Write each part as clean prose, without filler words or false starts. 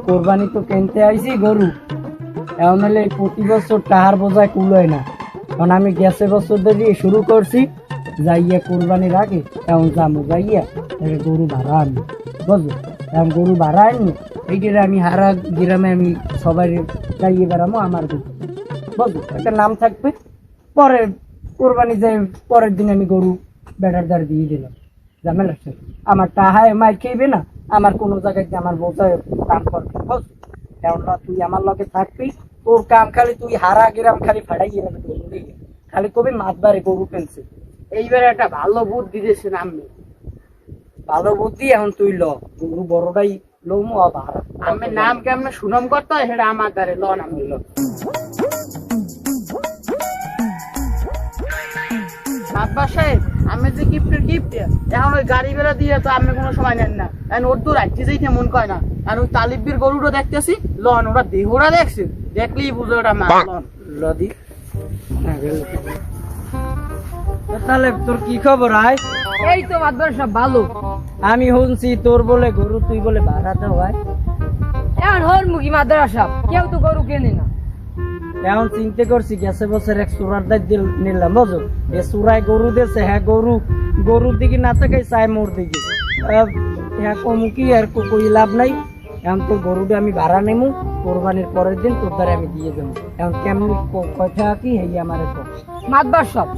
কোরবানি তো কিনতে আইছি গরু, এখন হলে প্রতি বছর টাহার বোঝায় কুলোয় না। কারণ আমি গেছে বছর ধরে শুরু করছি, যাইয়া কোরবানির আগে এখন যাবো যাইয়া গরু ভাড়া আনবো, বুঝলো? এখন গরু ভাড়া আনি এইটারে আমি হারা গ্রামে আমি সবাই যাইয়ে বেড়াবো আমার গরু, বুঝলো? একটা নাম থাকবে, পরে কোরবানি যাই পরের দিন আমি গরু বেটার দ্বার দিয়ে দিলাম। ঝামেলা আমার টাহায় মাই খেইবে না, আমার কোনো জায়গায় আমার বোঝায় কাম করবে, বুঝলো? এখন তুই আমার লগে থাকবি, তোর কাম খালি তুই হারা গ্রাম খালি ফাড়াই গেলাম, খালি কবি মাতবারে গরু ফেলছে। এইবার একটা ভালো বুদ্ধি দিয়েছেন আমি। ভালো বুদ্ধি এখন তুই ল, গরু বড়টাই লমু আবার আমি নাম কেমন সুনাম করতে হয় সেটা আমার দ্বারে ল নাম দিল। আমি যে গিফটের গিফট এখন ওই গাড়ি বেড়া দিয়ে তো আমি কোনো সময় নেন না, এখন ওর তো রাখতে যাইতে মন কয় না। আর ওই তালিবির গরুটা দেখতেছি লন, ওরা দেহরা দেখছে, দেখলেই বুঝো ওটা মা লন লদি। তাহলে তোর কি খবর আয়? এই তো মাতবার সব ভালো। আমি শুনছি তোর বলে গরু তুই বলে ভাড়াতে হয়। এখন হর মুখী মাদ্রাসা সব কেউ তো গরু কেনে না। এখন চিন্তা করছি গেছে বছর এক চূড়ার দায়িত্ব নিলাম, বুঝো? এ চূড়ায় গরু দিয়েছে, হ্যাঁ গরুর দিকে না তাকাই চাই মোর দিকে, হ্যাঁ কমু কি আর কই লাভ নাই। এখন তোর গরুটা আমি ভাড়া নেবো, কোরবানির পরের দিন তোর দ্বারা আমি দিয়ে দেবো। এখন কেমন কথা কি হেই আমার মাতবার সব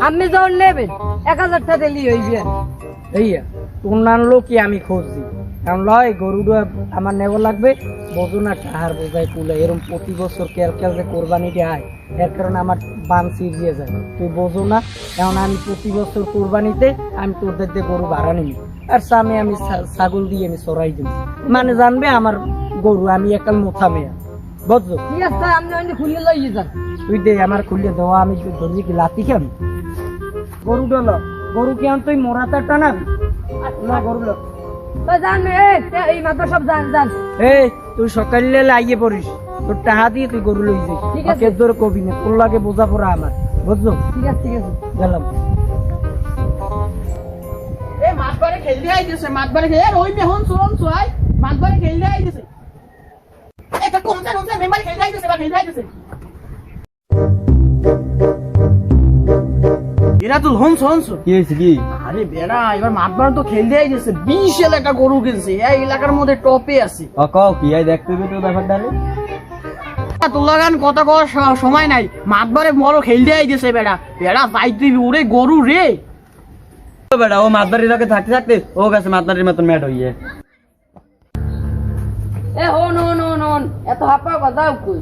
আপনি যখন নেবেন 1000 টাকা লিয়ে হইবে। এইয়া তোর নানলো কি আমি খুঁজছি, এখন লয় গরুটা আমার নেব লাগবে, বোঝো না টাহার বোঝায় কুলে এরকম প্রতি বছর কেল যে কোরবানিটা আয়, এর কারণে আমার বান ছিড়িয়ে যায়, তুই বোঝো না? এখন আমি প্রতি বছর কোরবানিতে আমি তোদের দিয়ে গরু ভাড়া নিবি, আর সামনে আমি ছাগল দিয়ে আমি চড়াই দিব, মানে জানবে আমার গরু আমি একাল মোথা মেয়া, বুঝছো? ঠিক আছে আপনি খুলে লইয়ে যান। তুই দে আমার খুলে দেওয়া, আমি ধরি কি লাতি খাম? গরু ডল গরু কেন তুই মোরাতার টানাবি না? গরু লো এই মাতবার সব জান জান। এই তুই সকালে লাগিয়ে পড়িস, তোর টাহা দিয়ে তুই গরু লই যাই, ঠিক আছে। তোর কবি না, তোর লাগে বোঝা পড়া আমার, বুঝছো? ঠিক আছে ঠিক আছে গেলাম। এ মাতবারে খেলতে আইতেছে, মাতবারে খেলে ওই মেহন সোন সোয়াই মাতবারে খেলতে আইতেছে। এটা কোনটা মেম্বার খেলতে আইতেছে বা খেলতে আইতেছে। এরা তো হনস হনস কি হয়েছে কি? আরে বেড়া এবার মাতবার তো খেলতে আইতেছে, 20 এলাকা গরু কিনছে, এই এলাকার মধ্যে টপে আছে। কও কি আই দেখতে হবে তো ব্যাপারটা রে। তোর লাগান কথা কওয়ার সময় নাই, মাতবারে বড় খেলতে আইতেছে বেড়া। বেড়া যাই তুই ওরে গরু রে বেড়া, ও মাতবাড়ির লোকে থাকতে থাকতে ও গেছে মাতবাড়ির মতন ম্যাট হইয়ে। এ হন হন হন হন এত হাপা কথা কই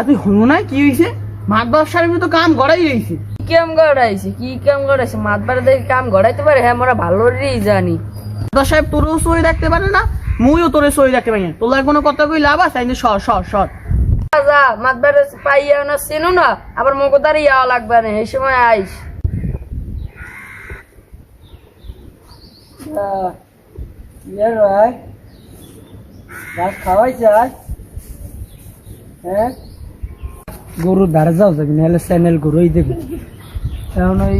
তুই হনো না? কি হইছে? মাতবার সাহেব তো কাম গড়াই রইছে। কি কাম গড়াইছে মাতবার দেখে কাম গড়াইতে পারে? হ্যাঁ আমরা ভালোই জানি। মাতবার সাহেব তোরও সই রাখতে পারে না, মুইও তোরে সই রাখতে পারি না, তোর কোনো কথা কই লাভ আছে? সর সর সর যা মাতবার পাইয়া না চেনো না, আবার মগদারি যাওয়া লাগবে না, এই সময় আইস। খাওয়াই যায় হ্যাঁ, গরুর ধারে যাও যাবি নাহলে চ্যানেল গরুই দেবে। এখন ওই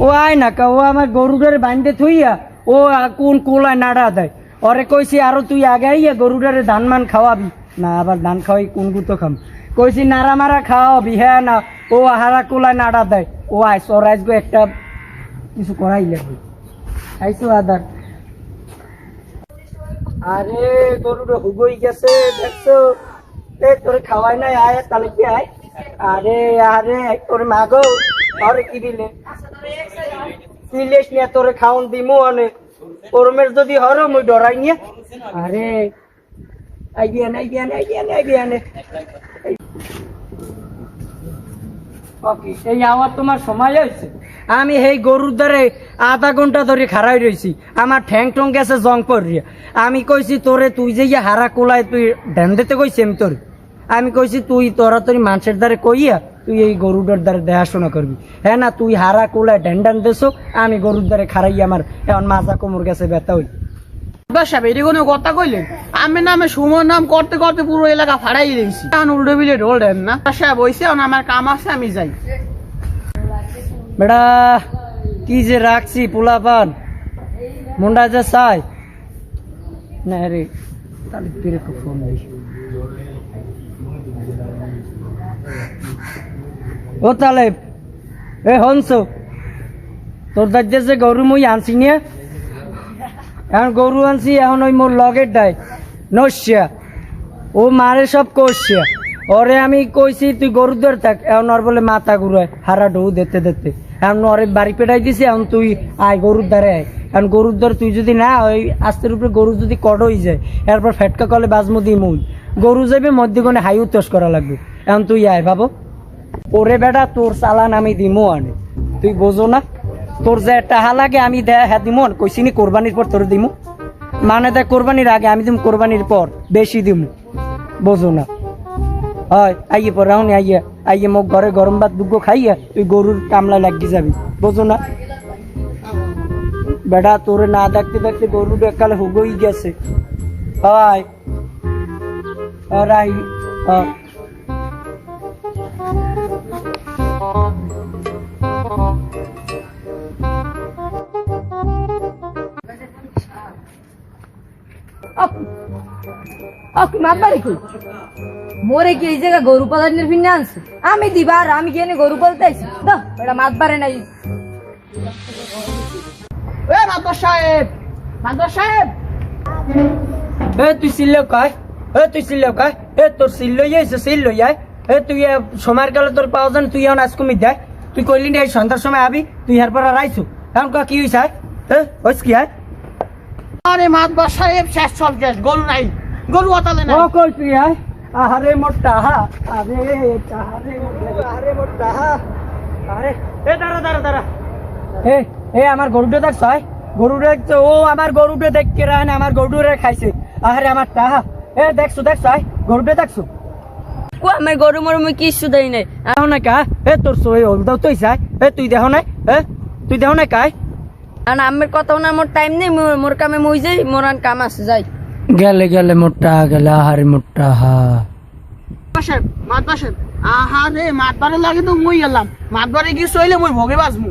ও আয় না কা, ও আমার গরুটারে বাঁধতে থইয়া ও কোন কোলায় নাড়া দেয়, ওরে কইছি আরো তুই আগে আইয়া গরুটারে ধান মান খাওয়াবি না, আবার ধান খাওয়াই কোন গুতো খাম, কইছি নাড়া মারা খাওয়াবি, হ্যাঁ না ও হারা কোলায় নাড়া দেয়। ও আইস ওর আইসগো একটা কিছু করাই লাগবে, আইসো আদার। আরে গরুটা হুগই গেছে দেখছো, তোরে খাওয়াই নাই আয় তাহলে কি আয়। আরে আরে তোর মাগো আরে কি দিলে নিয়ে তোরে খাওন দিমু অনেক ওরমের যদি হরো মুই ডরাই নিয়ে। আরে এই আমার তোমার সময় হয়েছে, আমি এই গরুর দ্বারে আধা ঘন্টা ধরে খাড়াই রয়েছি, আমার ঠ্যাং টং গেছে জং পড়িয়া। আমি কইছি তোরে তুই যে হারা কোলায় তুই ধ্যান দিতে কইছি আমি কইছি তুই তোরা তোর মানুষের দ্বারে কইয়া তুই এই গরুটার দ্বারে দেখাশোনা করবি, হ্যাঁ না তুই হারা কোলায় ঢ্যান দেছো, আমি গরুর দ্বারে খাড়াই আমার এখন মাজা কোমর গেছে ব্যথা হই। সাহেব এটি কোনো কথা কইলেন? আমি নামে সুমন নাম করতে করতে পুরো এলাকা ফাড়াই দিয়েছি, এখন উল্টো বিলে ঢোল দেন না। সাহেব হইছে আমার কাম আছে, আমি যাই। বেড়া কি যে রাখছি পোলাপান মুন্ডা যে চাই না রে, তালিবের একটু ফোন দিস। ও তালেব, এ হনস তোর দাজ্জে যে গরু মুই আনছি নিয়ে, এখন গরু আনছি, এখন ওই মোর লগের ডাই নস্যা ও মারে সব কষছে। ওরে আমি কইছি তুই গরু ধরে থাক, এখন ওর বলে মাথা ঘুরায় হারা ঢৌ দেখতে দেখতে। এখন ওরে বাড়ি পেটাই দিছি, এখন তুই আয় গরুর দ্বারে আয়। এখন গরুর দ্বার তুই যদি না ওই আস্তের উপরে গরু যদি কড হয়ে যায়, এরপর ফেটকা কলে বাজমু দি মুই গরু যাবে মধ্যখানে হাই উত্তস করা লাগবে। এখন তুই আয় ভাবো। ওরে বেটা তোর চালান আমি দিমু আনে, তুই বোঝো না? তোর যে টাহা লাগে আমি হ্যাঁ দিমু, কইছি নি কোরবানির পর তোর দিমু, মানে দেখ কোরবানির আগে আমি দিম, কোরবানির পর বেশি দিমু, বোঝো না? হয় আইয়ে পর রাহুন আইয়া আইয়ে মোক ঘরে গরম ভাত দুগ্গ খাইয়া তুই গরুর কামলা লাগি যাবি, বোঝো না? বেটা তোরে না দেখতে দেখতে গরু একালে হুগই গেছে। হয় রাই মাতবাড়ি কই মোরে কি এই জায়গা গরু পালানোর ফিরে আনছে? আমি দিবার আমি কি গরু পালতে আইছি? দাও এটা মাতবারে নাই। এ মাদবর সাহেব, মাদবর সাহেব, এ তুই সিল্লেও কায়, এ তুই সিল্লেও কায়, এ তোর সিল্লই আইছে, সিল্লই আয়। এ তুই সময়ের কালে তোর পাওয়া যান, তুই এখন আজ কমি দেয়। তুই কইলি না এই সন্ধ্যার সময় আবি, তুই হের পর রাইছু, এখন কি হয়েছে? হইস কি আয়? আরে মাদবর সাহেব শেষ চল শেষ, গরু নাই, গরু অতালে না। ও কই তুই আয়? আহারে মোটা হা, আরে তাহারে আহারে মোটা হা, আরে এ দাঁড়া দাঁড়া দাঁড়া। এ আমার গরুটা দেখছ? গরুটা দেখছো? ও আমার গরুটা দেখতে রান, আমার গরুটা খাইছে। আহারে আমার টাহা, এ দেখছো দেখছো? গরুটা দেখছো? কো আমার গরু মরু মই কিছু দেই নাই। দেখো না কা? এ তোর সই ওটাও তুই চাই, এ তুই দেখো না? তুই দেখো না কাই? আর আমার কথা না, মোর টাইম নেই, মোর কামে মই যাই, মোর আন কাম আছে যাই। গেলে গেলে মোটা গেলে, আহারে মোটা হা। মাদবর সাহেব, আহারে মাদবারে লাগে তো মুই গেলাম, মাদবারে গিয়ে চইলে মুই ভোগে বাজমু।